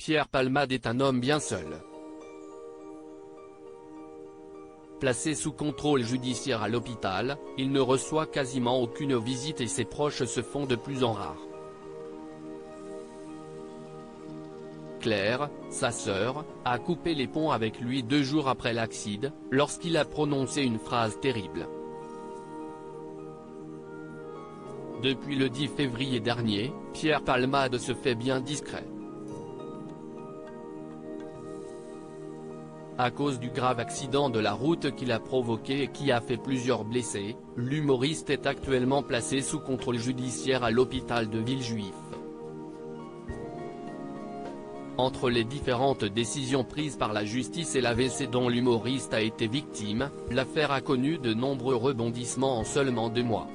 Pierre Palmade est un homme bien seul. Placé sous contrôle judiciaire à l'hôpital, il ne reçoit quasiment aucune visite et ses proches se font de plus en rares. Claire, sa sœur, a coupé les ponts avec lui 2 jours après l'accident, lorsqu'il a prononcé une phrase terrible. Depuis le 10 février dernier, Pierre Palmade se fait bien discret. À cause du grave accident de la route qu'il a provoqué et qui a fait plusieurs blessés, l'humoriste est actuellement placé sous contrôle judiciaire à l'hôpital de Villejuif. Entre les différentes décisions prises par la justice et l'AVC dont l'humoriste a été victime, l'affaire a connu de nombreux rebondissements en seulement 2 mois.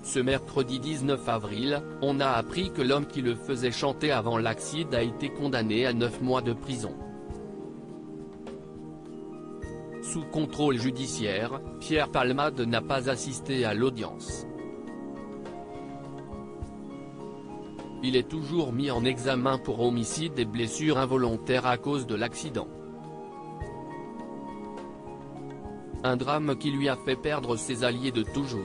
Ce mercredi 19 avril, on a appris que l'homme qui le faisait chanter avant l'accident a été condamné à 9 mois de prison. Sous contrôle judiciaire, Pierre Palmade n'a pas assisté à l'audience. Il est toujours mis en examen pour homicide et blessures involontaires à cause de l'accident. Un drame qui lui a fait perdre ses alliés de toujours.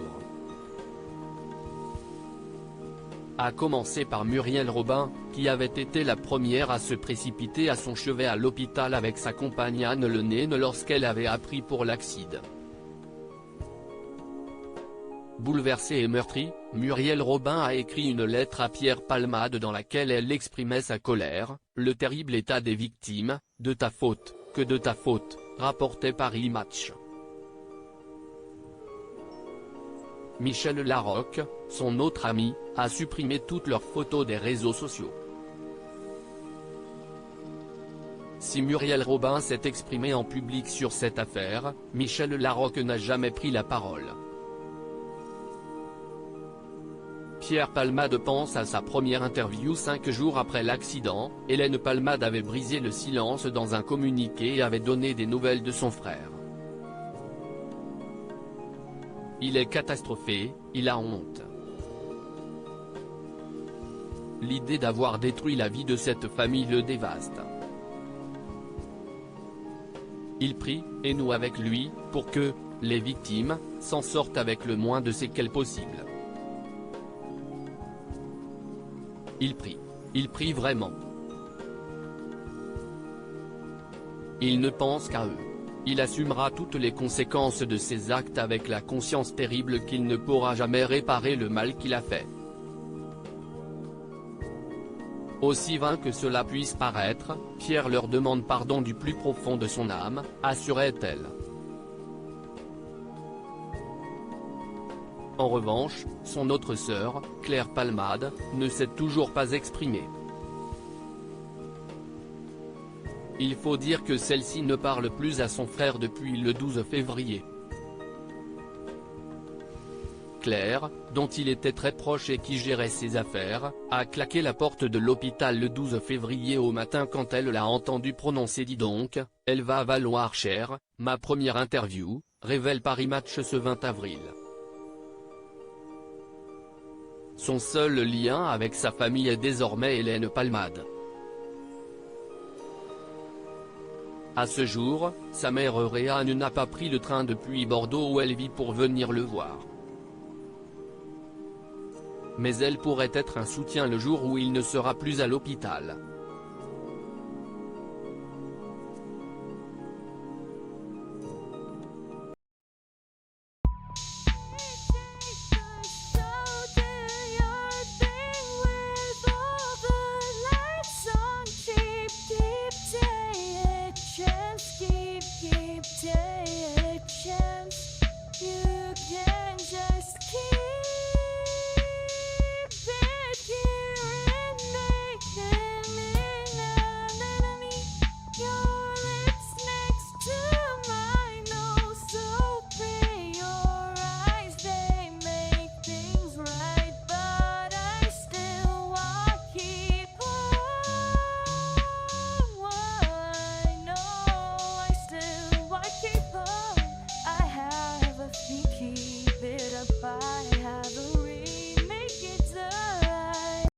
A commencer par Muriel Robin, qui avait été la première à se précipiter à son chevet à l'hôpital avec sa compagne Anne Le Naine lorsqu'elle avait appris pour l'accident. Bouleversée et meurtrie, Muriel Robin a écrit une lettre à Pierre Palmade dans laquelle elle exprimait sa colère, le terrible état des victimes, de ta faute, que de ta faute, rapportait Paris Match. Michel Larocque, son autre ami, a supprimé toutes leurs photos des réseaux sociaux. Si Muriel Robin s'est exprimée en public sur cette affaire, Michel Larocque n'a jamais pris la parole. Pierre Palmade pense à sa première interview 5 jours après l'accident. Hélène Palmade avait brisé le silence dans un communiqué et avait donné des nouvelles de son frère. Il est catastrophé, il a honte. L'idée d'avoir détruit la vie de cette famille le dévaste. Il prie, et nous avec lui, pour que, les victimes, s'en sortent avec le moins de séquelles possible. Il prie vraiment. Il ne pense qu'à eux. Il assumera toutes les conséquences de ses actes avec la conscience terrible qu'il ne pourra jamais réparer le mal qu'il a fait. Aussi vain que cela puisse paraître, Pierre leur demande pardon du plus profond de son âme, assurait-elle. En revanche, son autre sœur, Claire Palmade, ne s'est toujours pas exprimée. Il faut dire que celle-ci ne parle plus à son frère depuis le 12 février. Claire, dont il était très proche et qui gérait ses affaires, a claqué la porte de l'hôpital le 12 février au matin quand elle l'a entendu prononcer « Dis donc, elle va valoir cher, ma première interview », révèle Paris Match ce 20 avril. Son seul lien avec sa famille est désormais Hélène Palmade. À ce jour, sa mère Réanne n'a pas pris le train depuis Bordeaux où elle vit pour venir le voir. Mais elle pourrait être un soutien le jour où il ne sera plus à l'hôpital. Keep it apart.